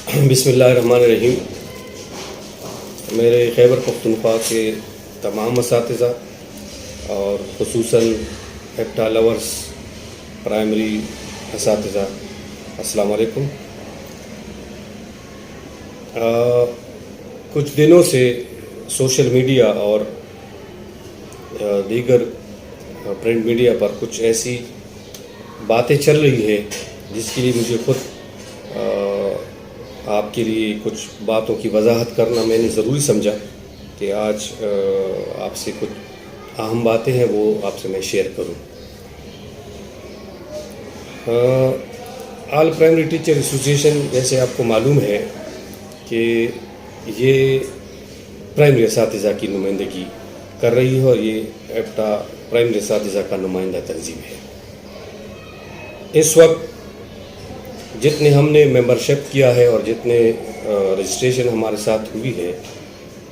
بسم اللہ الرحمن الرحیم. میرے خیبر پختونخوا کے تمام اساتذہ اور خصوصاً ایپٹا لورس پرائمری اساتذہ السلام علیکم. کچھ دنوں سے سوشل میڈیا اور دیگر پرنٹ میڈیا پر کچھ ایسی باتیں چل رہی ہے جس کے لیے مجھے خود آپ کے لیے کچھ باتوں کی وضاحت کرنا میں نے ضروری سمجھا کہ آج آپ سے کچھ اہم باتیں ہیں وہ آپ سے میں شیئر کروں. آل پرائمری ٹیچر ایسوسیشن جیسے آپ کو معلوم ہے کہ یہ پرائمری اساتذہ کی نمائندگی کر رہی ہے اور یہ ایپٹا پرائمری اساتذہ کا نمائندہ تنظیم ہے. اس وقت جتنے ہم نے ممبرشپ کیا ہے اور جتنے رجسٹریشن ہمارے ساتھ ہوئی ہے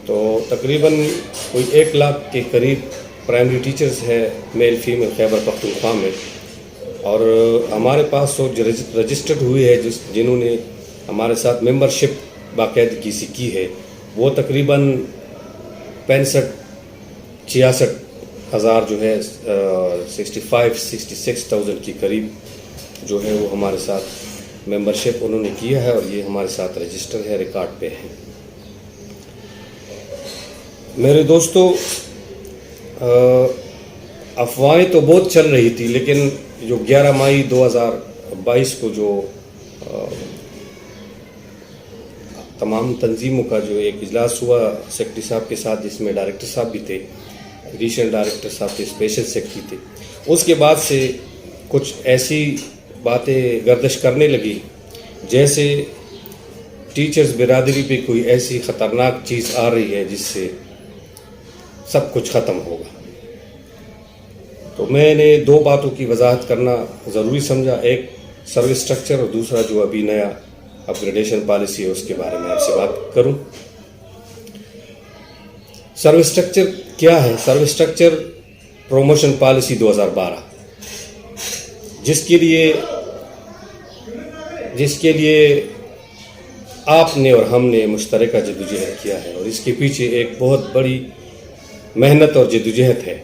تو تقریباً کوئی 1 لاکھ کے قریب پرائمری ٹیچرز ہے میل فیمیل خیبر پختونخوا میں. اور ہمارے پاس جو رجسٹرڈ ہوئی ہے جنہوں نے ہمارے ساتھ ممبرشپ باقاعدگی سے کی ہے وہ تقریباً 65-66 ہزار جو ہے 65-66,000 کے قریب جو ہے وہ ہمارے ساتھ ممبرشپ انہوں نے کیا ہے اور یہ ہمارے ساتھ رجسٹر ہے، ریکارڈ پہ ہے. میرے دوستو، افواہیں تو بہت چل رہی تھی لیکن جو 11 مئی 2022 کو جو تمام تنظیموں کا جو ایک اجلاس ہوا سیکرٹری صاحب کے ساتھ جس میں ڈائریکٹر صاحب بھی تھے، ایڈیشنل ڈائریکٹر صاحب تھے، اسپیشل سیکرٹری تھے، اس کے بعد سے کچھ ایسی باتیں گردش کرنے لگی جیسے ٹیچرز برادری پہ کوئی ایسی خطرناک چیز آ رہی ہے جس سے سب کچھ ختم ہوگا. تو میں نے 2 باتوں کی وضاحت کرنا ضروری سمجھا، ایک سروس سٹرکچر اور دوسرا جو ابھی نیا اپ گریڈیشن پالیسی ہے اس کے بارے میں آپ سے بات کروں. سروس سٹرکچر کیا ہے؟ سروس سٹرکچر پروموشن پالیسی 2012 جس کے لیے آپ نے اور ہم نے مشترکہ جدوجہد کیا ہے اور اس کے پیچھے ایک بہت بڑی محنت اور جدوجہد ہے.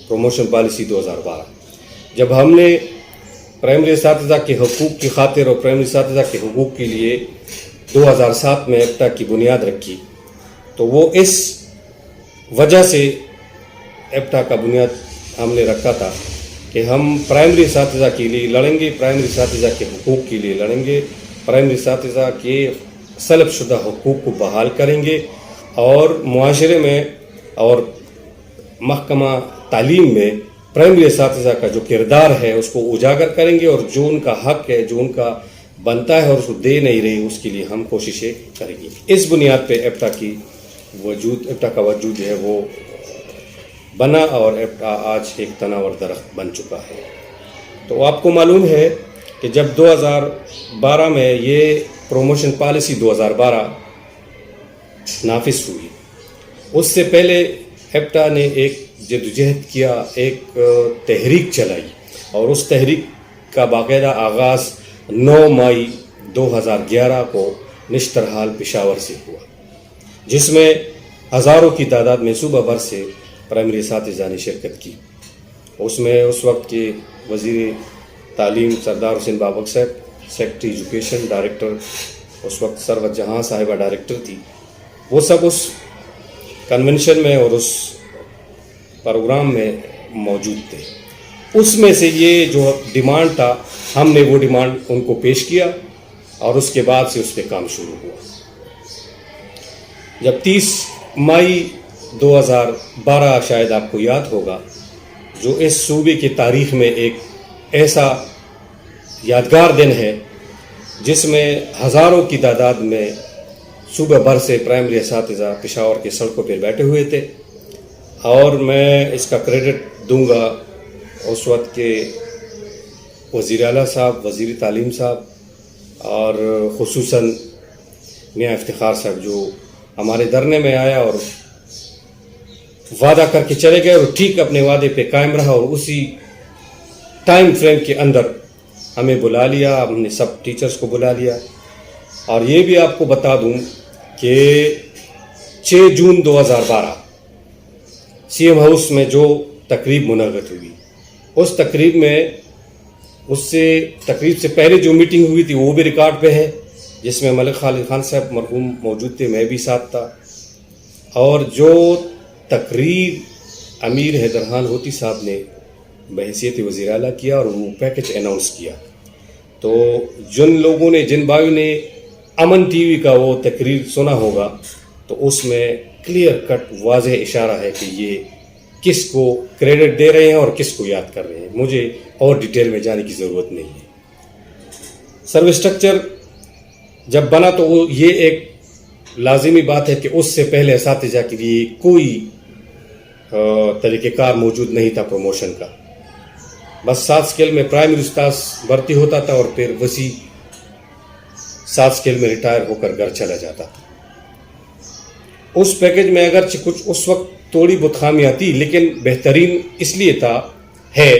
پروموشن پالیسی 2012 جب ہم نے پرائمری اساتذہ کے حقوق کی خاطر اور پرائمری اساتذہ کے حقوق کے لیے 2007 میں ایپٹا کی بنیاد رکھی تو وہ اس وجہ سے ایپٹا کا بنیاد ہم نے رکھا تھا کہ ہم پرائمری اساتذہ کے لیے لڑیں گے، پرائمری اساتذہ کے حقوق کے لیے لڑیں گے، پرائمری اساتذہ کے سلب شدہ حقوق کو بحال کریں گے اور معاشرے میں اور محکمہ تعلیم میں پرائمری اساتذہ کا جو کردار ہے اس کو اجاگر کریں گے اور جو ان کا حق ہے، جو ان کا بنتا ہے اور اس کو دے نہیں رہی اس کے لیے ہم کوششیں کریں گے. اس بنیاد پہ ایپٹا کا وجود جو ہے وہ بنا اور ایپٹا آج ایک تناور درخت بن چکا ہے. تو آپ کو معلوم ہے کہ جب 2012 میں یہ پروموشن پالیسی 2012 نافذ ہوئی، اس سے پہلے ایپٹا نے ایک جدوجہد کیا، ایک تحریک چلائی اور اس تحریک کا باقاعدہ آغاز 9 مئی 2011 کو نشترحال پشاور سے ہوا، جس میں ہزاروں کی تعداد میں صوبہ بھر سے پرائمری اساتذہ نے شرکت کی. اس میں اس وقت کے وزیر تعلیم سردار حسین بابک صاحب، سیکرٹری ایجوکیشن، ڈائریکٹر اس وقت سروت جہاں صاحبہ ڈائریکٹر تھی، وہ سب اس کنونشن میں اور اس پروگرام میں موجود تھے. اس میں سے یہ جو ڈیمانڈ تھا ہم نے وہ ڈیمانڈ ان کو پیش کیا اور اس کے بعد سے اس پہ کام شروع ہوا. جب 30 مئی 2012 شاید آپ کو یاد ہوگا، جو اس صوبے کی تاریخ میں ایک ایسا یادگار دن ہے جس میں ہزاروں کی تعداد میں صوبہ بھر سے پرائمری اساتذہ پشاور کے سڑکوں پر بیٹھے ہوئے تھے اور میں اس کا کریڈٹ دوں گا اس وقت کے وزیر اعلیٰ صاحب، وزیر تعلیم صاحب اور خصوصاً میاں افتخار صاحب جو ہمارے دھرنے میں آیا اور وعدہ کر کے چلے گئے اور ٹھیک اپنے وعدے پہ قائم رہا اور اسی ٹائم فریم کے اندر ہمیں بلا لیا، ہم نے سب ٹیچرز کو بلا لیا اور یہ بھی آپ کو بتا دوں کہ 6 جون 2012 سی ایم ہاؤس میں جو تقریب منعقد ہوئی، اس تقریب سے پہلے جو میٹنگ ہوئی تھی وہ بھی ریکارڈ پہ ہے، جس میں ملک خالد خان صاحب مرحوم موجود تھے، میں بھی ساتھ تھا، اور جو تقریر امیر حیدر خان ہوتی صاحب نے بحیثیت وزیر اعلیٰ کیا اور وہ پیکج اناؤنس کیا، تو جن بھائیوں نے امن ٹی وی کا وہ تقریر سنا ہوگا تو اس میں کلیئر کٹ واضح اشارہ ہے کہ یہ کس کو کریڈٹ دے رہے ہیں اور کس کو یاد کر رہے ہیں، مجھے اور ڈیٹیل میں جانے کی ضرورت نہیں ہے۔ سروس سٹرکچر جب بنا تو یہ ایک لازمی بات ہے کہ اس سے پہلے اساتذہ کے لیے کوئی طریقہ کار موجود نہیں تھا پروموشن کا، بس 7 اسکیل میں پرائمری استاذ بھرتی ہوتا تھا اور پھر وسیع 7 اسکیل میں ریٹائر ہو کر گھر چلا جاتا تھا۔ اس پیکج میں اگرچہ کچھ اس وقت تھوڑی بہت خامیاں تھی، لیکن بہترین اس لیے ہے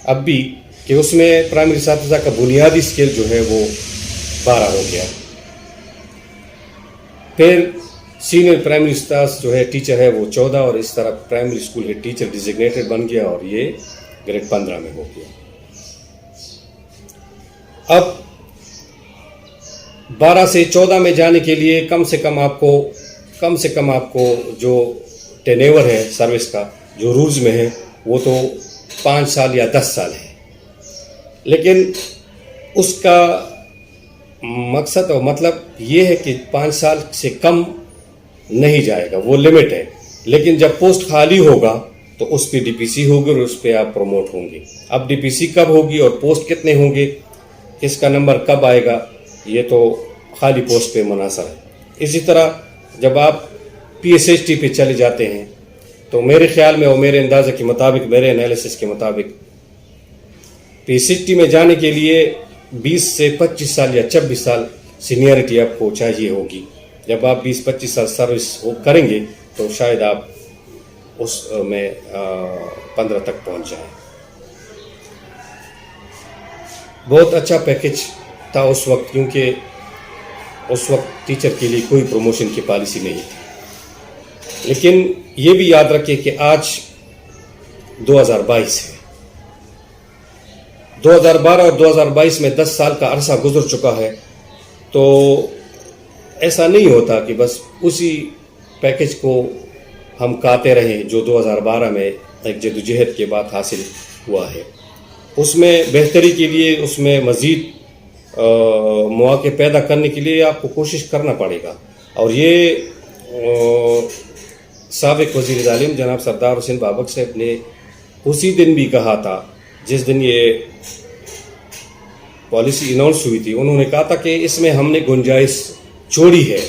اب بھی کہ اس میں پرائمری اساتذہ کا بنیادی اسکیل جو ہے وہ 12 ہو گیا، پھر سینئر پرائمری استاذ جو ہے ٹیچر ہے وہ 14، اور اس طرح پرائمری اسکول کے ٹیچر ڈیزگنیٹڈ بن گیا اور یہ گریڈ 15 میں ہو گیا۔ اب 12 سے 14 میں جانے کے لیے کم سے کم آپ کو جو ٹینیور ہے سروس کا جو رولز میں ہے وہ تو 5 سال یا 10 سال ہے، لیکن اس کا مقصد اور مطلب یہ ہے کہ 5 سال سے کم نہیں جائے گا، وہ لمٹ ہے، لیکن جب پوسٹ خالی ہوگا تو اس پہ ڈی پی سی ہوگی اور اس پہ آپ پروموٹ ہوں گے۔ اب ڈی پی سی کب ہوگی اور پوسٹ کتنے ہوں گے، اس کا نمبر کب آئے گا، یہ تو خالی پوسٹ پہ منحصر ہے۔ اسی طرح جب آپ پی ایس ایچ ٹی پہ چلے جاتے ہیں تو میرے خیال میں اور میرے اندازے کے مطابق، میرے انالیسس کے مطابق، پی ایس ایچ ٹی میں جانے کے لیے 20 سے 25 سال یا 26 سال سینئرٹی آپ کو چاہیے ہوگی۔ جب آپ 20-25 سال سروس کریں گے تو شاید آپ اس میں 15 تک پہنچ جائیں۔ بہت اچھا پیکج تھا اس وقت، کیونکہ اس وقت ٹیچر کے لیے کوئی پروموشن کی پالیسی نہیں تھی، لیکن یہ بھی یاد رکھیں کہ آج 2022 ہے، 2012 اور 2022 میں 10 سال کا عرصہ گزر چکا ہے، تو ایسا نہیں ہوتا کہ بس اسی پیکج کو ہم کاتے رہیں جو 2012 میں ایک جدوجہد کے بعد حاصل ہوا ہے۔ اس میں بہتری کے لیے، اس میں مزید مواقع پیدا کرنے کے لیے آپ کو کوشش کرنا پڑے گا، اور یہ سابق وزیر تعلیم جناب سردار حسین بابک صاحب نے اسی دن بھی کہا تھا جس دن یہ پالیسی اناؤنس ہوئی تھی، انہوں نے کہا تھا کہ اس میں ہم نے گنجائش چھوڑی ہے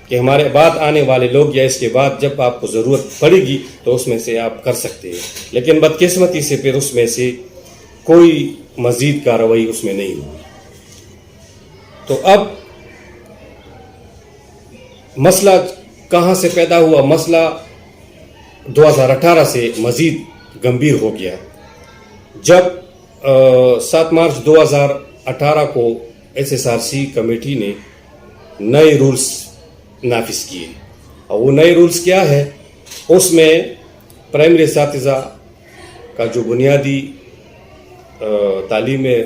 کہ ہمارے بعد آنے والے لوگ یا اس کے بعد جب آپ کو ضرورت پڑے گی تو اس میں سے آپ کر سکتے ہیں، لیکن بدقسمتی سے پھر اس میں سے کوئی مزید کارروائی اس میں نہیں ہوئی۔ تو اب مسئلہ کہاں سے پیدا ہوا؟ مسئلہ 2018 سے مزید گمبھیر ہو گیا، جب 7 مارچ 2018 کو S S R C committee نے نئے رولز نافذ کیے، اور وہ نئے رولز کیا ہے؟ اس میں پرائمری اساتذہ کا جو بنیادی تعلیم میں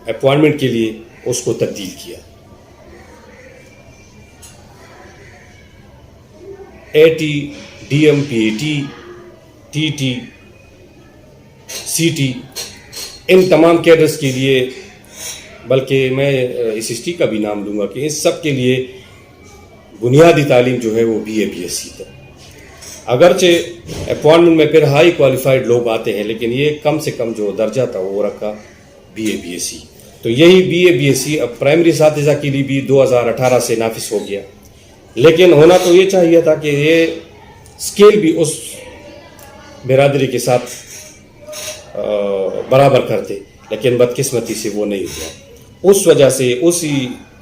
اپوائنٹمنٹ کے لیے اس کو تبدیل کیا۔ A T, D M, P A T, T T, C T, ان تمام کیڈرز کے لیے، بلکہ میں ایس ایس ٹی کا بھی نام لوں گا کہ اس سب کے لیے بنیادی تعلیم جو ہے وہ B A B S C تھا۔ اگرچہ اپوائنٹمنٹ میں پھر ہائی کوالیفائڈ لوگ آتے ہیں، لیکن یہ کم سے کم جو درجہ تھا وہ رکھا B A B S C. تو یہی B A B S C اب پرائمری اساتذہ کے لیے بھی 2018 سے نافذ ہو گیا، لیکن ہونا تو یہ چاہیے تھا کہ یہ اسکیل بھی اس برادری کے ساتھ برابر کرتے، لیکن بدقسمتی سے وہ نہیں ہوا۔ اس وجہ سے اسی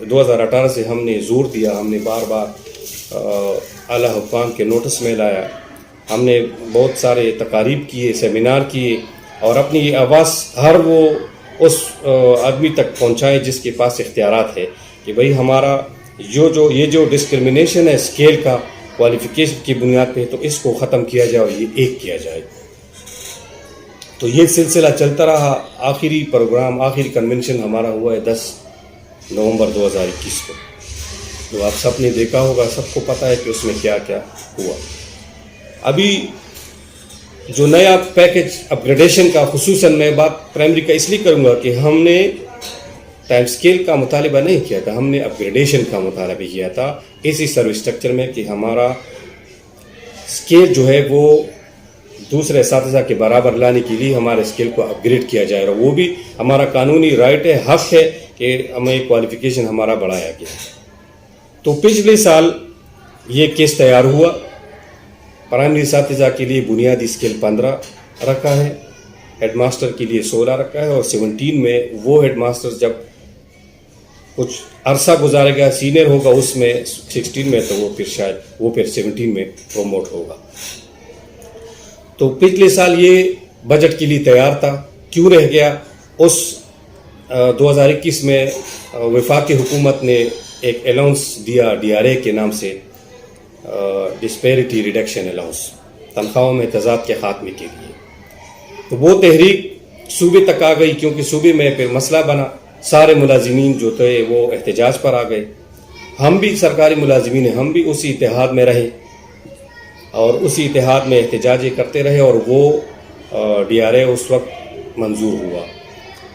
2018 سے ہم نے زور دیا، ہم نے بار بار اعلیٰ حکام کے نوٹس میں لایا، ہم نے بہت سارے تقاریب کیے، سیمینار کیے، اور اپنی آواز ہر وہ اس آدمی تک پہنچائے جس کے پاس اختیارات ہے کہ بھئی ہمارا یہ جو ڈسکرمنیشن ہے اسکیل کا کوالیفیکیشن کی بنیاد پہ، تو اس کو ختم کیا جائے اور یہ ایک کیا جائے. تو یہ سلسلہ چلتا رہا. آخری پروگرام، آخری کنونشن ہمارا ہوا ہے 10 نومبر 2021 کو. جو آپ سب نے دیکھا ہوگا، سب کو پتہ ہے کہ اس میں کیا کیا ہوا. ابھی جو نیا پیکج اپ گریڈیشن کا، خصوصاً میں بات پرائمری کا اس لیے کروں گا کہ ہم نے ٹائم سکیل کا مطالبہ نہیں کیا تھا، ہم نے اپ گریڈیشن کا مطالبہ کیا تھا اسی سروس اسٹرکچر میں کہ ہمارا سکیل جو ہے وہ دوسرے اساتذہ کے برابر لانے کے لیے ہمارے اسکیل کو اپ گریڈ کیا جائے، اور وہ بھی ہمارا قانونی رائٹ ہے، حق ہے کہ ہمیں کوالیفیکیشن ہمارا بڑھایا گیا. تو پچھلے سال یہ کیس تیار ہوا. پرائمری اساتذہ کے لیے بنیادی اسکیل 15 رکھا ہے، ہیڈ ماسٹر کے لیے 16 رکھا ہے، اور 17 میں وہ ہیڈ ماسٹر جب کچھ عرصہ گزارے گا، سینئر ہوگا اس میں 16 میں، تو وہ پھر 17 میں پروموٹ ہوگا. تو پچھلے سال یہ بجٹ کے لیے تیار تھا، کیوں رہ گیا؟ اس 2021 میں وفاقی حکومت نے ایک الاؤنس دیا DRA کے نام سے، ڈسپیرٹی ریڈکشن الاؤنس، تنخواہوں میں تضاد کے خاتمے کے لیے. تو وہ تحریک صوبے تک آ گئی، کیونکہ صوبے میں پھر مسئلہ بنا، سارے ملازمین جو تھے وہ احتجاج پر آ گئے. ہم بھی سرکاری ملازمین ہیں، ہم بھی اسی اتحاد میں رہے اور اسی اتحاد میں احتجاج کرتے رہے، اور وہ DRA اس وقت منظور ہوا.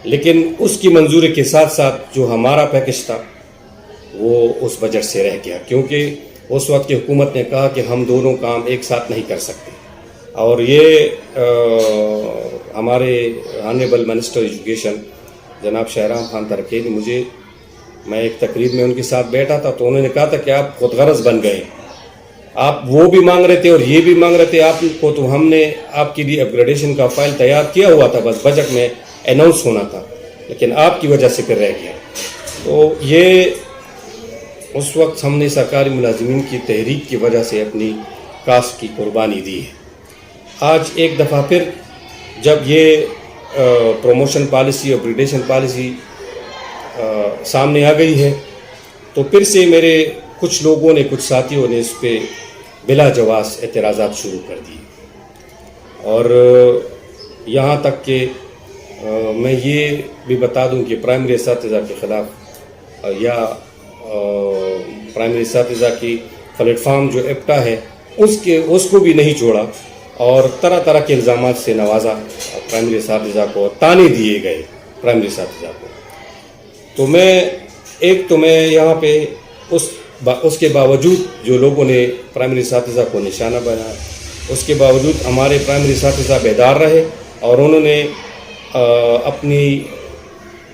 لیکن اس کی منظوری کے ساتھ ساتھ جو ہمارا پیکج تھا وہ اس بجٹ سے رہ گیا، کیونکہ اس وقت کی حکومت نے کہا کہ ہم دونوں کام ایک ساتھ نہیں کر سکتے. اور یہ ہمارے آنریبل منسٹر ایجوکیشن جناب شہرام خان ترکی نے میں ایک تقریب میں ان کے ساتھ بیٹھا تھا، تو انہوں نے کہا تھا کہ آپ خود غرض بن گئے، آپ وہ بھی مانگ رہے تھے اور یہ بھی مانگ رہے تھے آپ کو، تو ہم نے آپ کے لیے اپ گریڈیشن کا فائل تیار کیا ہوا تھا، بس بجٹ میں اناؤنس ہونا تھا، لیکن آپ کی وجہ سے پھر رہ گیا. تو یہ اس وقت ہم نے سرکاری ملازمین کی تحریک کی وجہ سے اپنی کاسٹ کی قربانی دی ہے. آج ایک دفعہ پھر جب یہ پروموشن پالیسی اور گریڈیشن پالیسی سامنے آ گئی ہے، تو پھر سے میرے کچھ لوگوں نے، کچھ ساتھیوں نے اس پہ بلا جواز اعتراضات شروع کر دیے. اور یہاں تک کہ میں یہ بھی بتا دوں کہ پرائمری اساتذہ کے خلاف یا پرائمری اساتذہ کی پلیٹ فارم جو ایپٹا ہے اس کو بھی نہیں چھوڑا، اور طرح طرح کے الزامات سے نوازا پرائمری اساتذہ کو، تانے دیے گئے پرائمری اساتذہ کو. تو میں یہاں پہ اس کے باوجود جو لوگوں نے پرائمری اساتذہ کو نشانہ بنایا، اس کے باوجود ہمارے پرائمری اساتذہ بیدار رہے، اور انہوں نے اپنی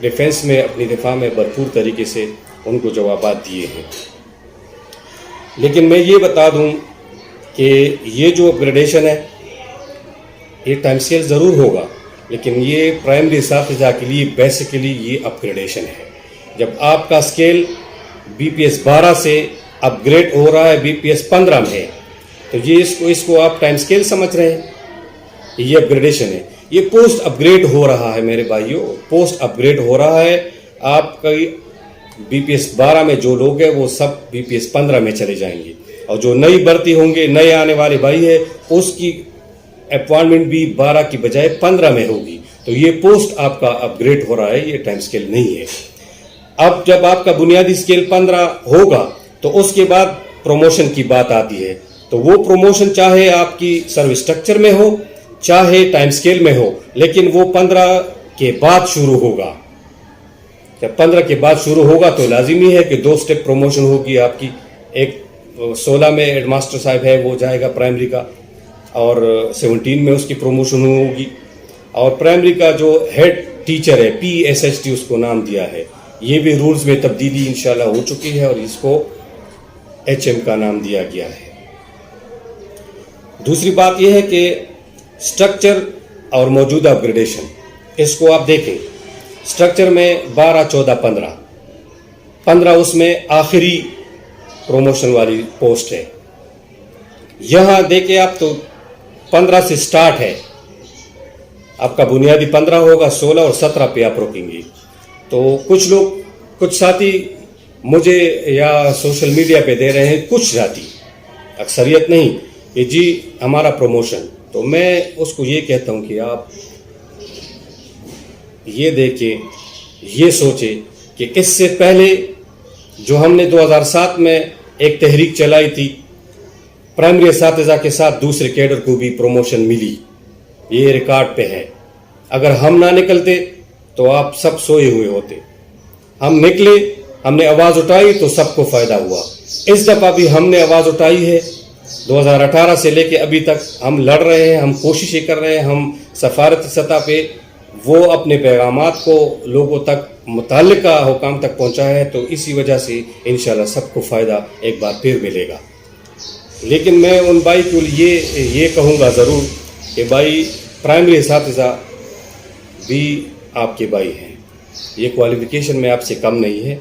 ڈیفینس میں، اپنی دفاع میں بھرپور طریقے سے ان کو جوابات دیے ہیں. لیکن میں یہ بتا دوں کہ یہ جو اپ گریڈیشن ہے یہ ٹائم اسکیل ضرور ہوگا، لیکن یہ پرائمری اساتذہ کے لیے بیسیکلی یہ اپ گریڈیشن ہے. جب آپ کا اسکیل BPS 12 سے اپ گریڈ ہو رہا ہے BPS 15 میں ہے، تو یہ اس کو آپ ٹائم اسکیل سمجھ رہے ہیں، یہ اپ گریڈیشن ہے. یہ پوسٹ اپ گریڈ ہو رہا ہے میرے بھائیوں، پوسٹ اپ گریڈ ہو رہا ہے. آپ کا BPS 12 میں جو لوگ ہیں وہ سب BPS 15 میں چلے جائیں گے، اور جو نئی بھرتی ہوں گے، نئے آنے والے بھائی ہے، اس کی اپوائنٹمنٹ بھی 12 کی بجائے 15 میں ہوگی. تو یہ پوسٹ آپ کا اپ گریڈ ہو رہا ہے، یہ ٹائم اسکیل نہیں ہے. اب جب آپ کا بنیادی اسکیل 15 ہوگا تو اس کے بعد پروموشن کی بات آتی ہے. تو وہ پروموشن چاہے آپ کی سروس اسٹرکچر میں ہو، چاہے ٹائم اسکیل میں ہو، لیکن وہ 15 کے بعد شروع ہوگا. جب 15 کے بعد شروع ہوگا تو لازمی ہے کہ 2 سٹیپ پروموشن ہوگی آپ کی. ایک 16 میں ہیڈ ماسٹر صاحب ہے وہ جائے گا پرائمری کا، اور 17 میں اس کی پروموشن ہوگی. اور پرائمری کا جو ہیڈ ٹیچر ہے PSHT اس کو نام دیا ہے، یہ بھی رولز میں تبدیلی انشاءاللہ ہو چکی ہے، اور اس کو HM کا نام دیا گیا ہے. دوسری بات یہ ہے کہ سٹرکچر اور موجودہ اپ گریڈیشن، اس کو آپ دیکھیں. سٹرکچر میں 12 14 15 اس میں آخری پروموشن والی پوسٹ ہے. یہاں دیکھیں آپ تو 15 سے سٹارٹ ہے، آپ کا بنیادی 15 ہوگا، 16 اور 17 پہ آپ روکیں گے. تو کچھ ساتھی مجھے یا سوشل میڈیا پہ دے رہے ہیں کچھ جاتی، اکثریت نہیں، کہ جی ہمارا پروموشن. تو میں اس کو یہ کہتا ہوں کہ آپ یہ دیکھیں، یہ سوچیں کہ اس سے پہلے جو ہم نے 2007 میں ایک تحریک چلائی تھی، پرائمری اساتذہ کے ساتھ دوسرے کیڈر کو بھی پروموشن ملی، یہ ریکارڈ پہ ہے. اگر ہم نہ نکلتے تو آپ سب سوئے ہوئے ہوتے. ہم نکلے، ہم نے آواز اٹھائی تو سب کو فائدہ ہوا. اس دفعہ بھی ہم نے آواز اٹھائی ہے. 2018 سے لے کے ابھی تک ہم لڑ رہے ہیں، ہم کوششیں کر رہے ہیں، ہم سفارتی سطح پہ وہ اپنے پیغامات کو لوگوں تک، متعلقہ حکام تک پہنچایا ہے. تو اسی وجہ سے انشاءاللہ سب کو فائدہ ایک بار پھر ملے گا. لیکن میں ان بھائی کو یہ کہوں گا ضرور کہ بھائی پرائمری اساتذہ بھی آپ کے بھائی ہیں، یہ کوالیفیکیشن میں آپ سے کم نہیں ہے،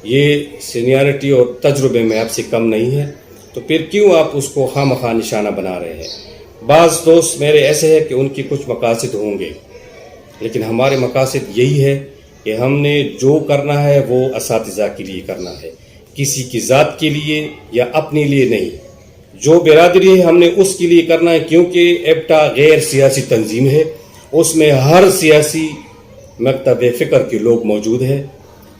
یہ سینیارٹی اور تجربے میں آپ سے کم نہیں ہے. تو پھر کیوں آپ اس کو خواہ مخواہ نشانہ بنا رہے ہیں؟ بعض دوست میرے ایسے ہیں کہ ان کی کچھ مقاصد ہوں گے، لیکن ہمارے مقاصد یہی ہے کہ ہم نے جو کرنا ہے وہ اساتذہ کے لیے کرنا ہے، کسی کی ذات کے لیے یا اپنے لیے نہیں. جو برادری ہے ہم نے اس کے لیے کرنا ہے، کیونکہ ایپٹا غیر سیاسی تنظیم ہے، اس میں ہر سیاسی مکتب فکر کے لوگ موجود ہیں.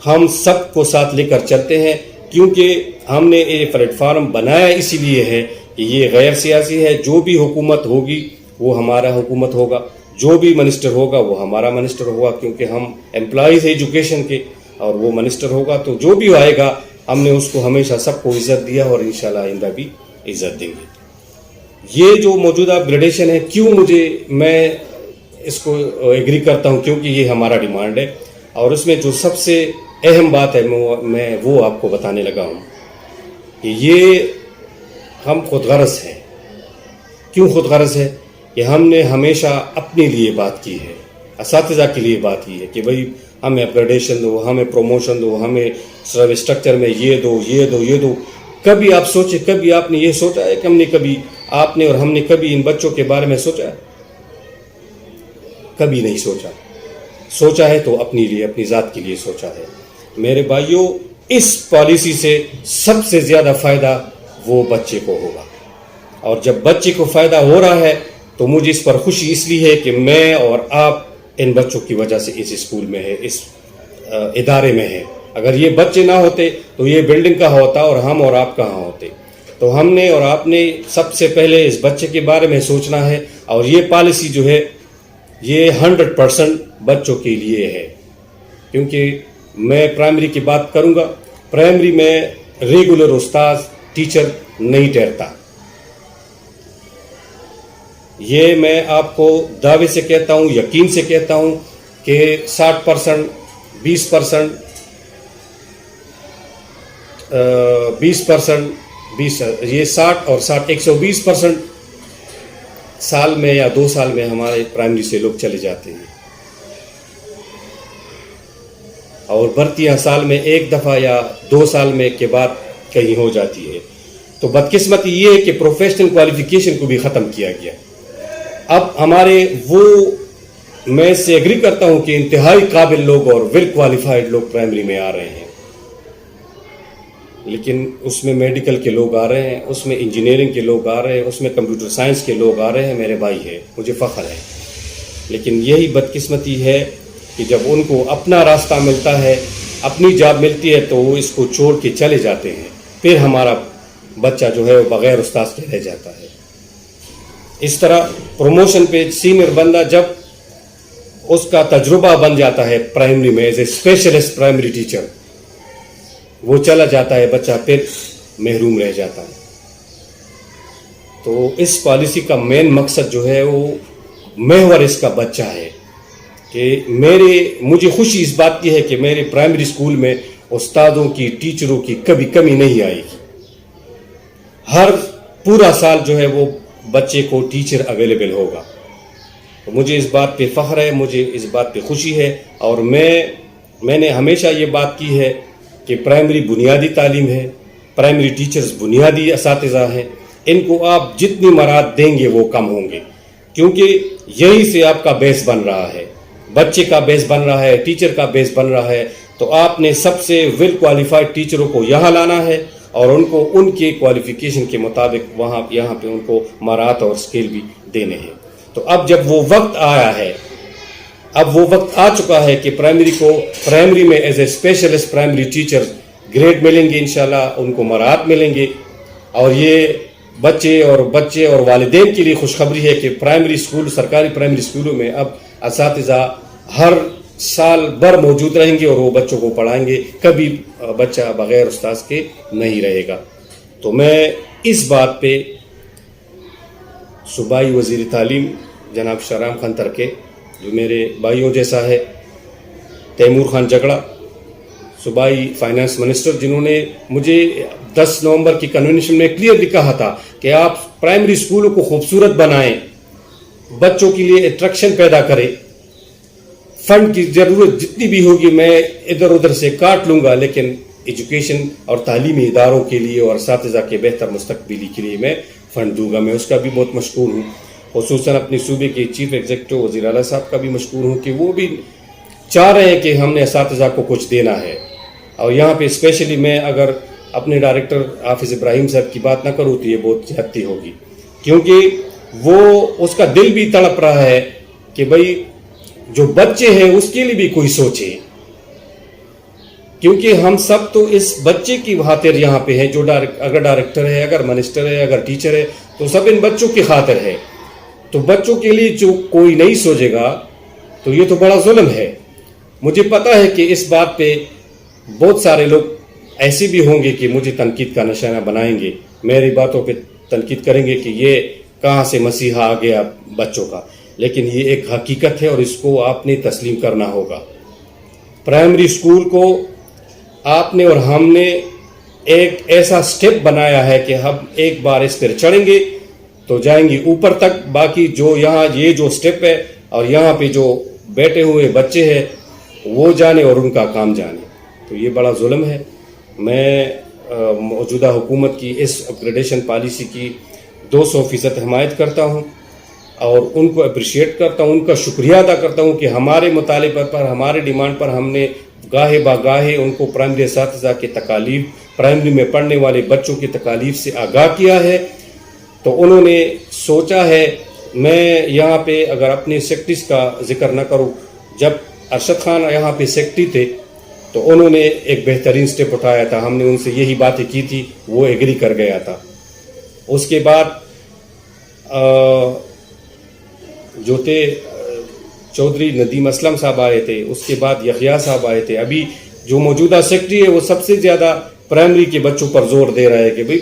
ہم سب کو ساتھ لے کر چلتے ہیں، کیونکہ ہم نے یہ پلیٹ فارم بنایا اسی لیے ہے کہ یہ غیر سیاسی ہے. جو بھی حکومت ہوگی وہ ہمارا حکومت ہوگا، جو بھی منسٹر ہوگا وہ ہمارا منسٹر ہوگا، کیونکہ ہم امپلائیز ہیں ایجوکیشن کے، اور وہ منسٹر ہوگا. تو جو بھی آئے گا ہم نے اس کو ہمیشہ سب کو عزت دیا اور انشاءاللہ آئندہ بھی عزت دیں گے. یہ جو موجودہ گریڈیشن ہے، کیوں میں اس کو ایگری کرتا ہوں، کیونکہ یہ ہمارا ڈیمانڈ ہے. اور اس میں جو سب سے اہم بات ہے میں وہ آپ کو بتانے لگا ہوں کہ یہ ہم خود غرض ہیں. کیوں خود غرض ہے؟ کہ ہم نے ہمیشہ اپنے لیے بات کی ہے، اساتذہ کے لیے بات کی ہے کہ بھئی ہمیں اپگریڈیشن دو، ہمیں پروموشن دو، ہمیں سب اسٹرکچر میں یہ دو، یہ دو، یہ دو. کبھی آپ سوچیں، کبھی آپ نے یہ سوچا ہے کہ آپ نے اور ہم نے کبھی ان بچوں کے بارے میں سوچا ہے؟ کبھی نہیں سوچا. سوچا ہے تو اپنی لیے، اپنی ذات کے لیے سوچا ہے. میرے بھائیوں، اس پالیسی سے سب سے زیادہ فائدہ وہ بچے کو ہوگا. اور جب بچے کو فائدہ ہو رہا ہے تو مجھے اس پر خوشی اس لیے ہے کہ میں اور آپ ان بچوں کی وجہ سے اس اسکول میں ہے، اس ادارے میں ہے. اگر یہ بچے نہ ہوتے تو یہ بلڈنگ کہاں ہوتا اور ہم اور آپ کہاں ہوتے. تو ہم نے اور آپ نے سب سے پہلے اس بچے کے بارے میں سوچنا ہے. اور یہ پالیسی جو ہے یہ 100% بچوں کے لیے ہے. کیونکہ میں پرائمری کی بات کروں گا، پرائمری میں ریگولر استاذ ٹیچر نہیں ٹھہرتا. یہ میں آپ کو دعوے سے کہتا ہوں، یقین سے کہتا ہوں کہ 60%، 20%، 20%، یہ 60 اور 60، 120% سال میں یا 2 سال میں ہمارے پرائمری سے لوگ چلے جاتے ہیں. اور بھرتیاں سال میں 1 دفعہ یا 2 سال میں کے بعد کہیں ہو جاتی ہے. تو بدقسمتی یہ ہے کہ پروفیشنل کوالیفیکیشن کو بھی ختم کیا گیا. اب ہمارے میں اس سے ایگری کرتا ہوں کہ انتہائی قابل لوگ اور ویل کوالیفائڈ لوگ پرائمری میں آ رہے ہیں، لیکن اس میں میڈیکل کے لوگ آ رہے ہیں، اس میں انجینئرنگ کے لوگ آ رہے ہیں، اس میں کمپیوٹر سائنس کے لوگ آ رہے ہیں. میرے بھائی ہے، مجھے فخر ہے. لیکن یہی بدقسمتی ہے کہ جب ان کو اپنا راستہ ملتا ہے، اپنی جاب ملتی ہے، تو وہ اس کو چھوڑ کے چلے جاتے ہیں. پھر ہمارا بچہ جو ہے وہ بغیر استاذ کے رہ جاتا ہے. اس طرح پروموشن پہ سینئر بندہ جب اس کا تجربہ بن جاتا ہے پرائمری میں as a specialist primary teacher, وہ چلا جاتا ہے، بچہ پھر محروم رہ جاتا ہے. تو اس پالیسی کا مین مقصد جو ہے وہ محور اس کا بچہ ہے کہ مجھے خوشی اس بات کی ہے کہ میرے پرائمری اسکول میں استادوں کی، ٹیچروں کی کبھی کمی نہیں آئے گی. ہر پورا سال جو ہے وہ بچے کو ٹیچر اویلیبل ہوگا. مجھے اس بات پہ فخر ہے، مجھے اس بات پہ خوشی ہے. اور میں نے ہمیشہ یہ بات کی ہے کہ پرائمری بنیادی تعلیم ہے، پرائمری ٹیچرز بنیادی اساتذہ ہیں. ان کو آپ جتنی مراعات دیں گے وہ کم ہوں گے، کیونکہ یہی سے آپ کا بیس بن رہا ہے، بچے کا بیس بن رہا ہے، ٹیچر کا بیس بن رہا ہے. تو آپ نے سب سے ویل کوالیفائڈ ٹیچروں کو یہاں لانا ہے اور ان کو ان کے کوالیفیکیشن کے مطابق یہاں پہ ان کو مہارت اور اسکل بھی دینے ہیں. تو اب جب وہ وقت آیا ہے، اب وہ وقت آ چکا ہے کہ پرائمری میں as a specialist primary teacher grade ملیں گے، انشاءاللہ ان کو مہارت ملیں گے. اور یہ بچے اور والدین کے لیے خوشخبری ہے کہ سرکاری پرائمری اسکولوں میں اب اساتذہ ہر سال بھر موجود رہیں گے اور وہ بچوں کو پڑھائیں گے. کبھی بچہ بغیر استاذ کے نہیں رہے گا. تو میں اس بات پہ صوبائی وزیر تعلیم جناب شاہرام خان ترکے، جو میرے بھائیوں جیسا ہے، تیمور خان جگڑا، صوبائی فائنانس منسٹر، جنہوں نے مجھے 10 نومبر کی کنونشن میں کلیئرلی کہا تھا کہ آپ پرائمری اسکولوں کو خوبصورت بنائیں، بچوں کے لیے اٹریکشن پیدا کریں، فنڈ کی ضرورت جتنی بھی ہوگی میں ادھر ادھر سے کاٹ لوں گا، لیکن ایجوکیشن اور تعلیمی اداروں کے لیے اور اساتذہ کے بہتر مستقبلی کے لیے میں فنڈ دوں گا. میں اس کا بھی بہت مشکور ہوں، خصوصاً اپنے صوبے کے چیف ایگزیکٹو وزیر اعلیٰ صاحب کا بھی مشکور ہوں کہ وہ بھی چاہ رہے ہیں کہ ہم نے اساتذہ کو کچھ دینا ہے. اور یہاں پہ اسپیشلی میں اگر اپنے ڈائریکٹر حافظ ابراہیم صاحب کی بات نہ کروں تو یہ بہت زیادتی ہوگی، کیونکہ وہ اس کا دل بھی تڑپ رہا ہے کہ بھئی جو بچے ہیں اس کے لیے بھی کوئی سوچے، کیونکہ ہم سب تو اس بچے کی خاطر یہاں پہ ہیں. جو اگر ڈائریکٹر ہے، اگر منسٹر ہے، اگر ٹیچر ہے، تو سب ان بچوں کی خاطر ہے. تو بچوں کے لیے جو کوئی نہیں سوچے گا تو یہ تو بڑا ظلم ہے. مجھے پتا ہے کہ اس بات پہ بہت سارے لوگ ایسے بھی ہوں گے کہ مجھے تنقید کا نشانہ بنائیں گے، میری باتوں پہ تنقید کریں گے کہ یہ کہاں سے مسیحا آ گیا بچوں کا. لیکن یہ ایک حقیقت ہے اور اس کو آپ نے تسلیم کرنا ہوگا. پرائمری اسکول کو آپ نے اور ہم نے ایک ایسا سٹیپ بنایا ہے کہ ہم ایک بار اس پر چڑھیں گے تو جائیں گے اوپر تک. باقی جو یہاں یہ جو سٹیپ ہے اور یہاں پہ جو بیٹھے ہوئے بچے ہیں وہ جانے اور ان کا کام جانے، تو یہ بڑا ظلم ہے. میں موجودہ حکومت کی اس اپگریڈیشن پالیسی کی 200% حمایت کرتا ہوں اور ان کو اپریشیٹ کرتا ہوں، ان کا شکریہ ادا کرتا ہوں کہ ہمارے مطالبے پر، ہمارے ڈیمانڈ پر ہم نے گاہے باگاہے ان کو پرائمری اساتذہ کے تکالیف، پرائمری میں پڑھنے والے بچوں کی تکالیف سے آگاہ کیا ہے. تو انہوں نے سوچا ہے. میں یہاں پہ اگر اپنے سیکرٹریز کا ذکر نہ کروں، جب ارشد خان یہاں پہ سیکرٹری تھے تو انہوں نے ایک بہترین سٹیپ اٹھایا تھا. ہم نے ان سے یہی باتیں کی تھی، وہ ایگری کر گیا تھا. اس کے بعد جو تھے چودھری ندیم اسلم صاحب آئے تھے، اس کے بعد یحییٰ صاحب آئے تھے. ابھی جو موجودہ سیکرٹری ہے وہ سب سے زیادہ پرائمری کے بچوں پر زور دے رہا ہے کہ بھئی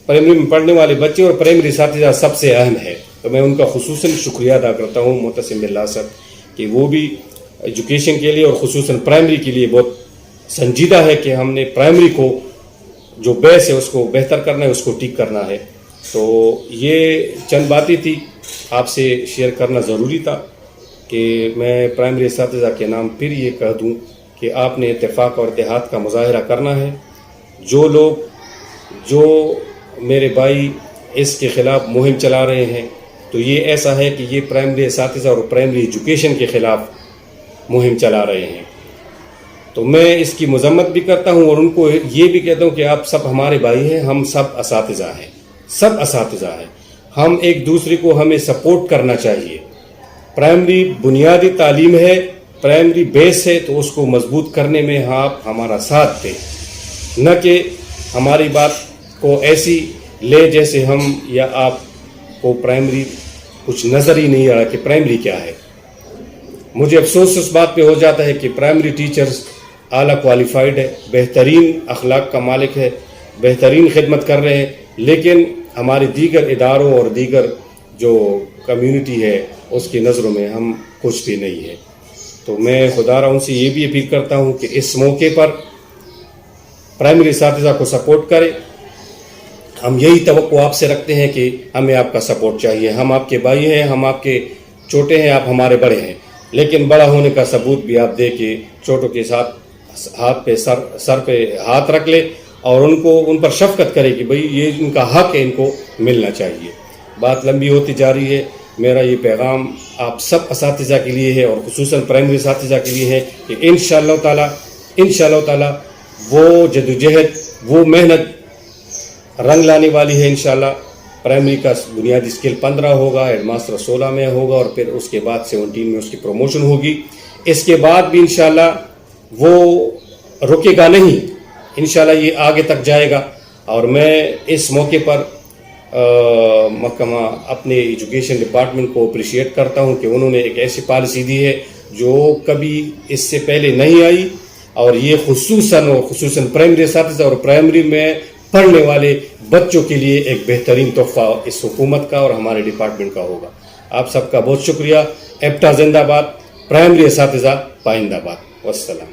پرائمری میں پڑھنے والے بچے اور پرائمری اساتذہ سب سے اہم ہے. تو میں ان کا خصوصاً شکریہ ادا کرتا ہوں معتصم باللہ صاحب کہ وہ بھی ایجوکیشن کے لیے اور خصوصاً پرائمری کے لیے بہت سنجیدہ ہے کہ ہم نے پرائمری کو جو بیس ہے اس کو بہتر کرنا ہے، اس کو ٹھیک کرنا ہے. تو یہ چند باتیں تھی آپ سے شیئر کرنا ضروری تھا کہ میں پرائمری اساتذہ کے نام پھر یہ کہہ دوں کہ آپ نے اتفاق اور اتحاد کا مظاہرہ کرنا ہے. جو میرے بھائی اس کے خلاف مہم چلا رہے ہیں تو یہ ایسا ہے کہ یہ پرائمری اساتذہ اور پرائمری ایجوکیشن کے خلاف مہم چلا رہے ہیں. تو میں اس کی مذمت بھی کرتا ہوں اور ان کو یہ بھی کہتا ہوں کہ آپ سب ہمارے بھائی ہیں، ہم سب اساتذہ ہیں، سب اساتذہ ہیں. ہم ایک دوسرے کو ہمیں سپورٹ کرنا چاہیے. پرائمری بنیادی تعلیم ہے، پرائمری بیس ہے، تو اس کو مضبوط کرنے میں آپ ہمارا ساتھ دیں، نہ کہ ہماری بات کو ایسی لے جیسے ہم یا آپ کو پرائمری کچھ نظر ہی نہیں آ رہا کہ پرائمری کیا ہے. مجھے افسوس اس بات پہ ہو جاتا ہے کہ پرائمری ٹیچرز اعلیٰ کوالیفائڈ ہے، بہترین اخلاق کا مالک ہے، بہترین خدمت کر رہے ہیں، لیکن ہمارے دیگر اداروں اور دیگر جو کمیونٹی ہے اس کی نظروں میں ہم کچھ بھی نہیں ہے. تو میں خدا را ان سے یہ بھی اپیل کرتا ہوں کہ اس موقع پر پرائمری اساتذہ کو سپورٹ کرے. ہم یہی توقع آپ سے رکھتے ہیں کہ ہمیں آپ کا سپورٹ چاہیے. ہم آپ کے بھائی ہیں، ہم آپ کے چھوٹے ہیں، آپ ہمارے بڑے ہیں، لیکن بڑا ہونے کا ثبوت بھی آپ دے کے چھوٹوں کے ساتھ سر پہ ہاتھ رکھ لے اور ان پر شفقت کرے کہ بھئی یہ ان کا حق ہے، ان کو ملنا چاہیے. بات لمبی ہوتی جا رہی ہے. میرا یہ پیغام آپ سب اساتذہ کے لیے ہے اور خصوصاً پرائمری اساتذہ کے لیے ہے کہ انشاءاللہ تعالی وہ جدوجہد وہ محنت رنگ لانے والی ہے. انشاءاللہ پرائمری کا بنیادی اسکیل 15 ہوگا، ہیڈ ماسٹر 16 میں ہوگا اور پھر اس کے بعد 17 میں اس کی پروموشن ہوگی. اس کے بعد بھی انشاءاللہ وہ رکے گا نہیں، انشاءاللہ یہ آگے تک جائے گا. اور میں اس موقع پر محکمہ اپنے ایجوکیشن ڈپارٹمنٹ کو اپریشیٹ کرتا ہوں کہ انہوں نے ایک ایسی پالیسی دی ہے جو کبھی اس سے پہلے نہیں آئی، اور یہ خصوصاً پرائمری اساتذہ اور پرائمری میں پڑھنے والے بچوں کے لیے ایک بہترین تحفہ اس حکومت کا اور ہمارے ڈپارٹمنٹ کا ہوگا. آپ سب کا بہت شکریہ. ایپٹا زندہ باد، پرائمری اساتذہ پائندہ باد. والسلام.